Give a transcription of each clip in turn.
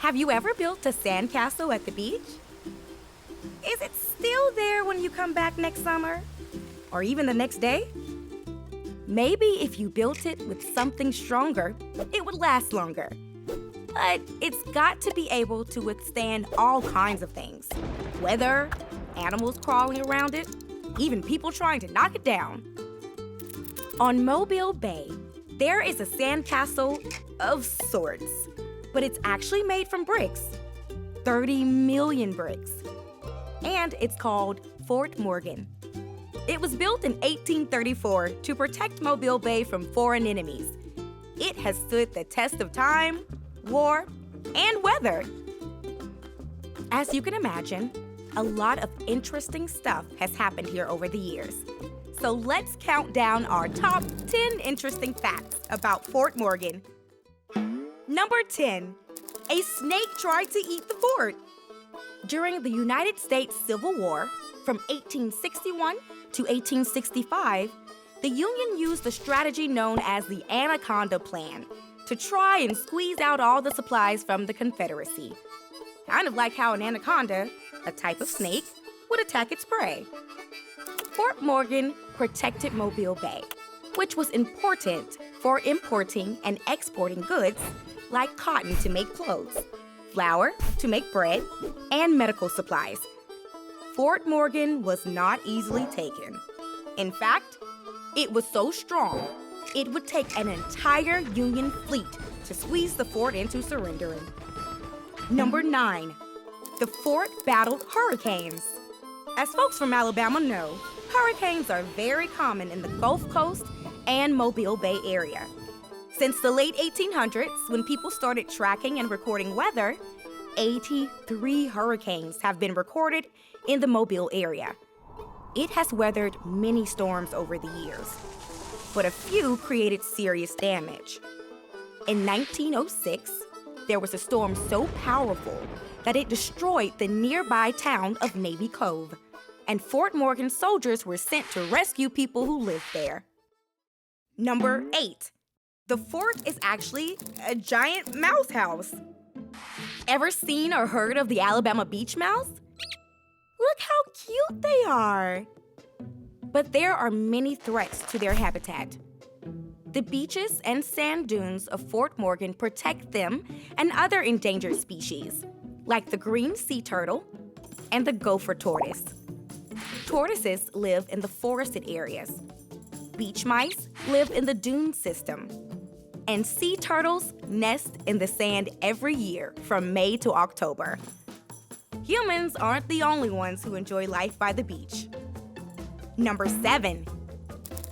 Have you ever built a sandcastle at the beach? Is it still there when you come back next summer? Or even the next day? Maybe if you built it with something stronger, it would last longer. But it's got to be able to withstand all kinds of things. Weather, animals crawling around it, even people trying to knock it down. On Mobile Bay, there is a sandcastle of sorts, but it's actually made from bricks. 30 million bricks. And it's called Fort Morgan. It was built in 1834 to protect Mobile Bay from foreign enemies. It has stood the test of time, war, and weather. As you can imagine, a lot of interesting stuff has happened here over the years. So let's count down our top 10 interesting facts about Fort Morgan. Number 10, a snake tried to eat the fort. During the United States Civil War, from 1861 to 1865, the Union used a strategy known as the Anaconda Plan to try and squeeze out all the supplies from the Confederacy. Kind of like how an anaconda, a type of snake, would attack its prey. Fort Morgan protected Mobile Bay, which was important for importing and exporting goods like cotton to make clothes, flour to make bread, and medical supplies. Fort Morgan was not easily taken. In fact, it was so strong, it would take an entire Union fleet to squeeze the fort into surrendering. Number 9, the fort battled hurricanes. As folks from Alabama know, hurricanes are very common in the Gulf Coast and Mobile Bay area. Since the late 1800s, when people started tracking and recording weather, 83 hurricanes have been recorded in the Mobile area. It has weathered many storms over the years, but a few created serious damage. In 1906, there was a storm so powerful that it destroyed the nearby town of Navy Cove, and Fort Morgan soldiers were sent to rescue people who lived there. Number 8, the fort is actually a giant mouse house. Ever seen or heard of the Alabama beach mouse? Look how cute they are. But there are many threats to their habitat. The beaches and sand dunes of Fort Morgan protect them and other endangered species, like the green sea turtle and the gopher tortoise. Tortoises live in the forested areas. Beach mice live in the dune system. And sea turtles nest in the sand every year from May to October. Humans aren't the only ones who enjoy life by the beach. Number 7,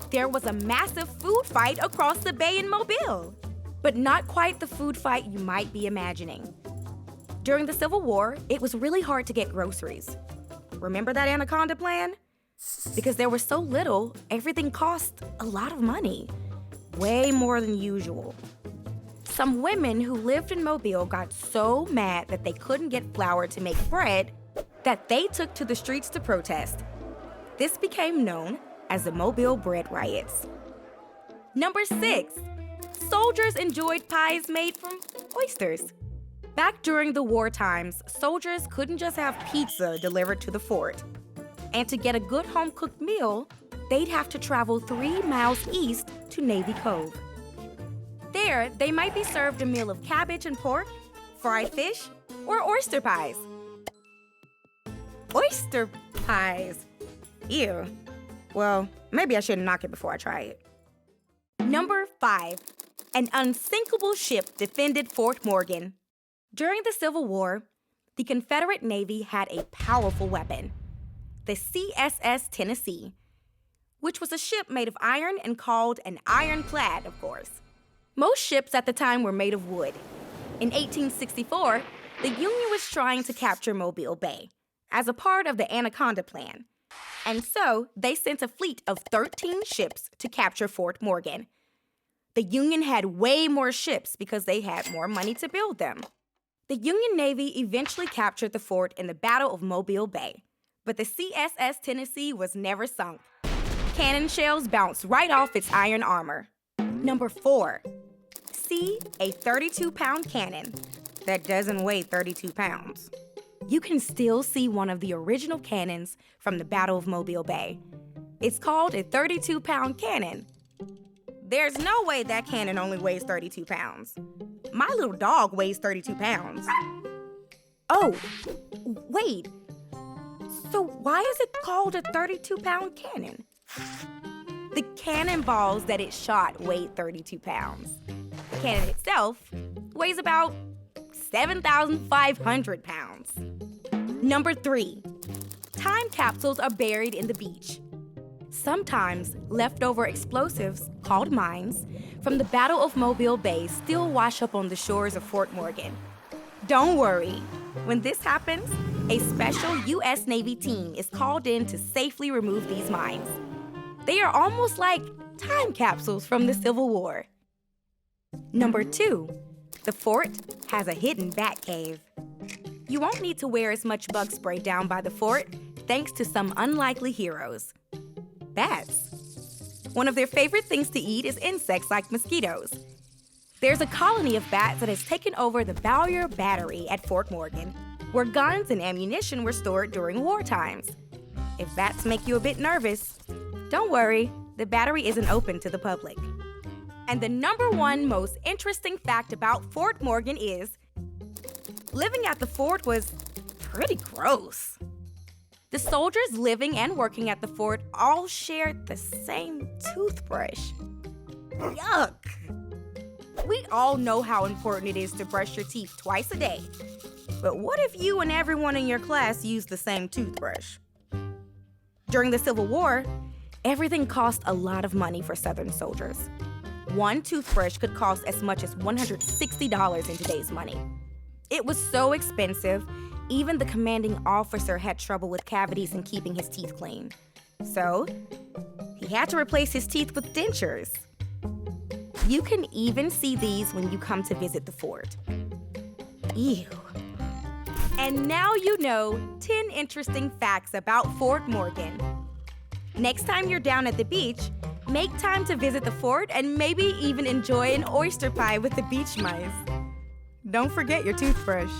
there was a massive food fight across the bay in Mobile, but not quite the food fight you might be imagining. During the Civil War, it was really hard to get groceries. Remember that Anaconda Plan? Because there was so little, everything cost a lot of money. Way more than usual. Some women who lived in Mobile got so mad that they couldn't get flour to make bread that they took to the streets to protest. This became known as the Mobile Bread Riots. Number 6, soldiers enjoyed pies made from oysters. Back during the war times, soldiers couldn't just have pizza delivered to the fort. And to get a good home-cooked meal, they'd have to travel 3 miles east to Navy Cove. There, they might be served a meal of cabbage and pork, fried fish, or oyster pies. Oyster pies. Ew. Well, maybe I shouldn't knock it before I try it. Number 5, an unsinkable ship defended Fort Morgan. During the Civil War, the Confederate Navy had a powerful weapon, the CSS Tennessee, which was a ship made of iron and called an ironclad, of course. Most ships at the time were made of wood. In 1864, the Union was trying to capture Mobile Bay as a part of the Anaconda Plan. And so they sent a fleet of 13 ships to capture Fort Morgan. The Union had way more ships because they had more money to build them. The Union Navy eventually captured the fort in the Battle of Mobile Bay, but the CSS Tennessee was never sunk. Cannon shells bounced right off its iron armor. Number 4, see a 32-pound cannon. that doesn't weigh 32 pounds. You can still see one of the original cannons from the Battle of Mobile Bay. It's called a 32-pound cannon. There's no way that cannon only weighs 32 pounds. My little dog weighs 32 pounds. Oh, wait. So why is it called a 32-pound cannon? The cannonballs that it shot weighed 32 pounds. The cannon itself weighs about 7,500 pounds. Number 3, time capsules are buried in the beach. Sometimes leftover explosives, called mines, from the Battle of Mobile Bay still wash up on the shores of Fort Morgan. Don't worry. When this happens, a special U.S. Navy team is called in to safely remove these mines. They are almost like time capsules from the Civil War. Number 2, the fort has a hidden bat cave. You won't need to wear as much bug spray down by the fort thanks to some unlikely heroes. Bats. One of their favorite things to eat is insects like mosquitoes. There's a colony of bats that has taken over the Bowyer Battery at Fort Morgan, where guns and ammunition were stored during war times. If bats make you a bit nervous, don't worry, the battery isn't open to the public. And the number 1 most interesting fact about Fort Morgan is living at the fort was pretty gross. The soldiers living and working at the fort all shared the same toothbrush. Yuck! We all know how important it is to brush your teeth twice a day. But what if you and everyone in your class used the same toothbrush? During the Civil War, everything cost a lot of money for Southern soldiers. One toothbrush could cost as much as $160 in today's money. It was so expensive, even the commanding officer had trouble with cavities and keeping his teeth clean. So, he had to replace his teeth with dentures. You can even see these when you come to visit the fort. Ew. And now you know 10 interesting facts about Fort Morgan. Next time you're down at the beach, make time to visit the fort and maybe even enjoy an oyster pie with the beach mice. Don't forget your toothbrush.